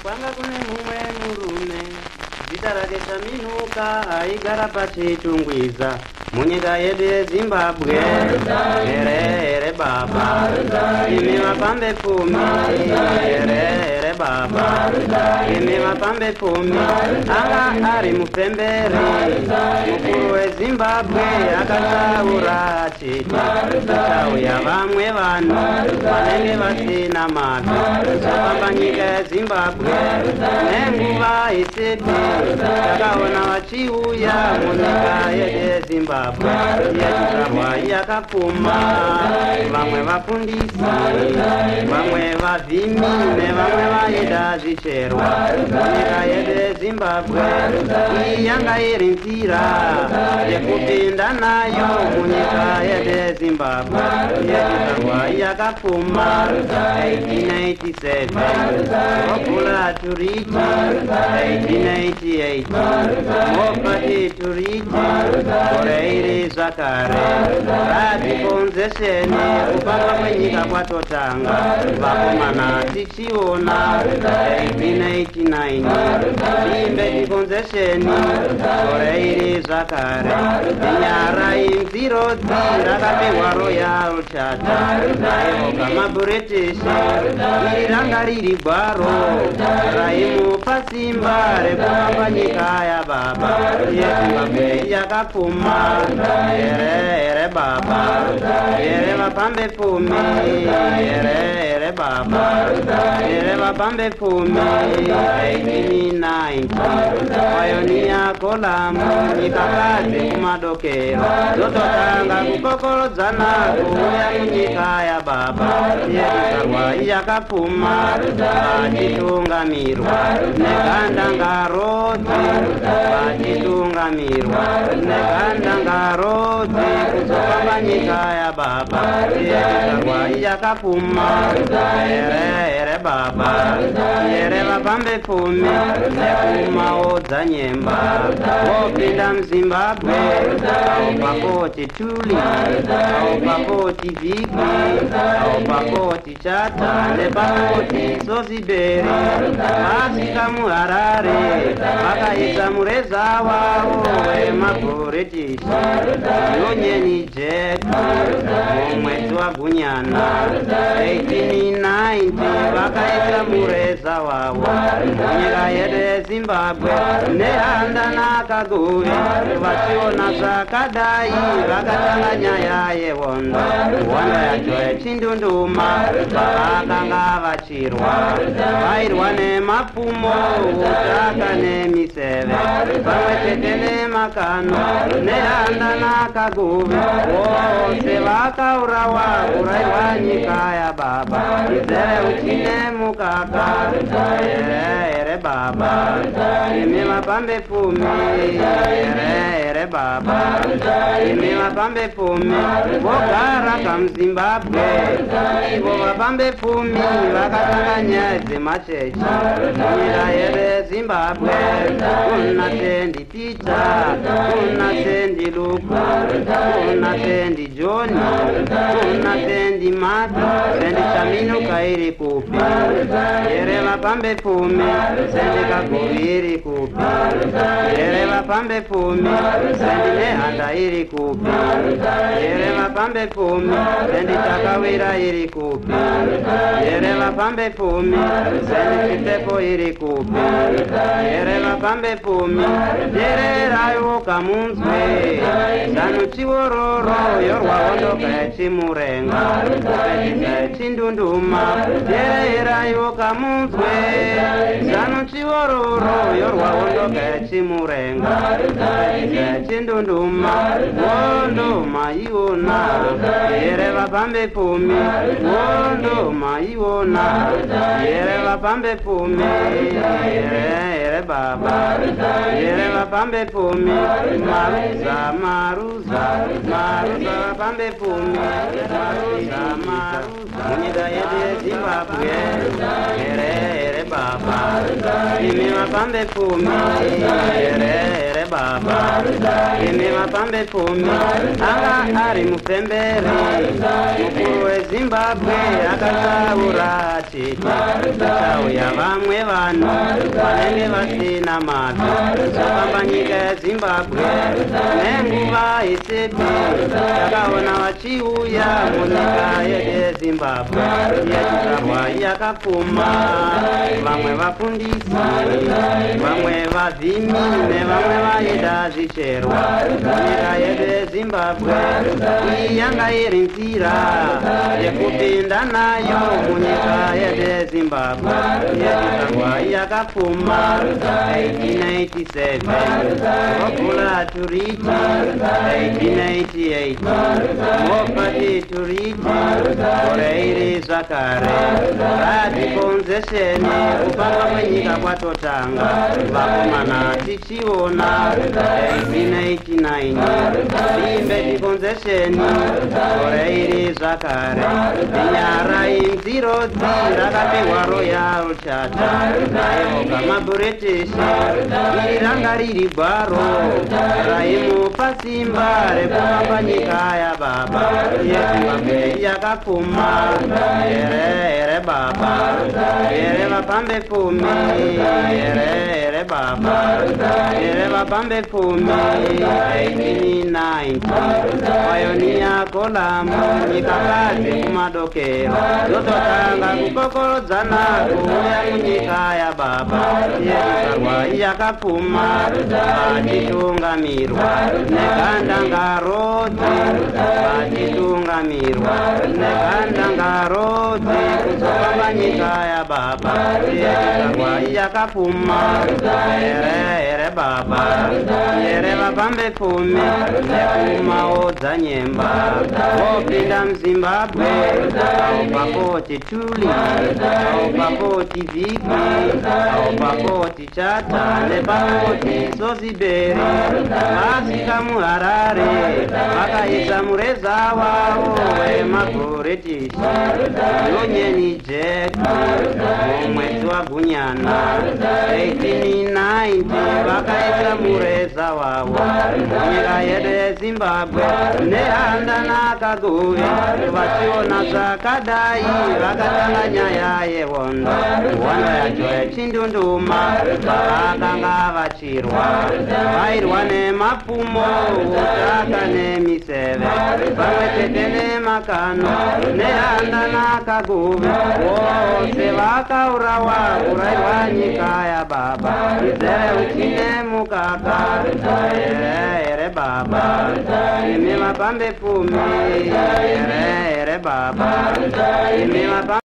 Kwanga kune mumwe murume zita rake Chaminuka aigara pachitungwiza munyika yedu yeZimbabwe. Here baba imi vapambe pfumi, here baba imi vapambe pfumi. Anga ari mupemberi mukuru weZimbabwe akataura achiti kuchauya vamwe vanhu vanenge vasina mabvi vapamba nyika yeZimbabwe. Nenguva iseti takaona vachiuya munyika yedu yeZimbabwe yezvizvarwa yakapfuma, vamwe vafundisi, vamwe vavhimi nevamwe vaida zvicherwa. Nyika yedu yeZimbabwe iyi yanga iri nzira yekupinda nayo munyika yedu yeZimbabwe yezvizvarwa yakapfuma. 1887 Robula Turiti, 1888 Mopati Turiti, Koreiri zvakare radikonzesheni kupanga kwenyika kwatotanga vakomana tichiona. 1889 imbe dikonzesheni Koreiri zvakare inyara inzirodzi rakapehwa Royal Charter naivoka maBritish. Iri ranga riri gwaro raimupa simba rekufamba nyika yababa yeZimbabwe yakapfuma. Here baba, here vapambe pfumi, here baba, here vapambe pfumi. 1890 Pioneer Column nyikakadzi kumadokero dzototanga kukokorodzana kuuya munyika yababa yezvizvarwa yakapfuma. Vachitungamirwa negandangarodzi, vachitungamirwa negandangarodzi kuzofamba nyika yababa yezvizvarwa yakapfuma. Here baba, here vapambe pfumi nekumaodza nyemba vopinda muZimbabwe. Aupakoti Tuli, aupakoti Viki, aupakoti Chata nepakoti Sosiberi. Vasvika muHarare vakaisa mureza wavo wemaBritish Union Jack mumwedzi waGunyana. 1890 vakaisa mureza wavo munyika yedu yeZimbabwe nehanda nakaguvi. Vachiona zvakadai vakatanga nyaya yehondo, hondo yacho yechindunduma vakanga vachirwa. Vairwa nemapfumo, utaka nemiseve pamwe chete nemakano nehanda nakaguvi. Vose vakaurawa kurayirwa nyika yababa izere uchine mukaka. Here baba imi vapambe pfumi, here baba imi vapambe pfumi vogara kamuZimbabwe. Ivo vapambe pfumi vakatanga nyaya dzemachechi munyika yedu yeZimbabwe. Kuna Sendi Peter, kuna Sendi Luku, kuna Sendi John, kuna Sendi Mark. Sendi Chaminuka iri kupi? Here vapambe pfumi. Sendi Kaguvi iri kupi? Here vapambe pfumi. Sendi nehanda iri kupi? Here vapambe pfumi. Sendi Takawira iri kupi? Here vapambe pfumi. Sendi Chipepo iri kupi? Here vapambe pfumi. Dererayo kamunzwe Zanu chiwororo yorwa ondoka yechimurenga kupetisa yechindunduma. Dererayo kamunzwe Zanu chiwororo yorwa ondoka yechimurenga kupetisa yechindunduma. Wondo maiona here vapambe pfumi, wondo maiona here vapambe pfumi. Here baba, here vapambe pfumi. Maruza, maruza, maruza vapambe pfumi. Maruza munyika yedu yeZimbabwe. Here baba imi vapambe pfumi. Here baba imi mapambe pfumi anga ari mupemberi mukuru weZimbabwe akataura achiti kuchauya vamwe vanhu vanenge vasina mabvi vafamba nyika yeZimbabwe nenguva isipi takaona vachiuya munyika yeZimbabwe yechizvarwa yakapfuma vamwe vafundisi vamwe vavhimi nevamwe vaida zvicherwa munyika yedu yeZimbabwe iyi yanga iri nzira yekupinda nayo munyika yedu yeZimbabwe yechizvarwa yakapfuma 1887 Rockwool Turiti 1888 Mopati Turiti gore iri zvakare radikonzesheni kupanga kwenyika kwatotanga vakomana tichiona 1889 imbe dikonzesheni gore iri zvakare nyara inzirodzi rakapihwa Royal Charter naivoka maBritish iri ranga riri gwaro raimupa simba rekufamba nyika yababa yeZimbabwe yakapfuma here baba here vapambe pfumi here baba here vapambe pfumi 1890 Pioneer Column nyikakadzi kumadokero yototanga kukokorodzana kuuya munyika yababa yezvizvarwa yakapfuma vachitungamirwa negandangarodzi vachitungamirwa negandangarodzi kuzofamba nyika yababa yezvizvarwa yakapfuma here baba here vapambe pfumi nekumaodza nyemba vopinda muZimbabwe aupapoti Tuli aupapoti Viki aupapoti Chata nepapoti Sosiberi vasvika muHarare vakaisa mureza wavo wemaBritish Union Jack mumwedzi waGunyana 1890 vakaisa mureza wavo munyika yedu yeZimbabwe nehanda nakaguvi vachiona zvakadai vakatanga nyaya yehondo yacho yechindunduma vakanga vachirwa vairwa nemapfumo utaka nemiseve pamwe chete nemakano nehanda nakaguvi vose vakaurawa kurairwa nyika yababa izere uchine mukaka here baba imi vapambe pfumi here baba imi vapambe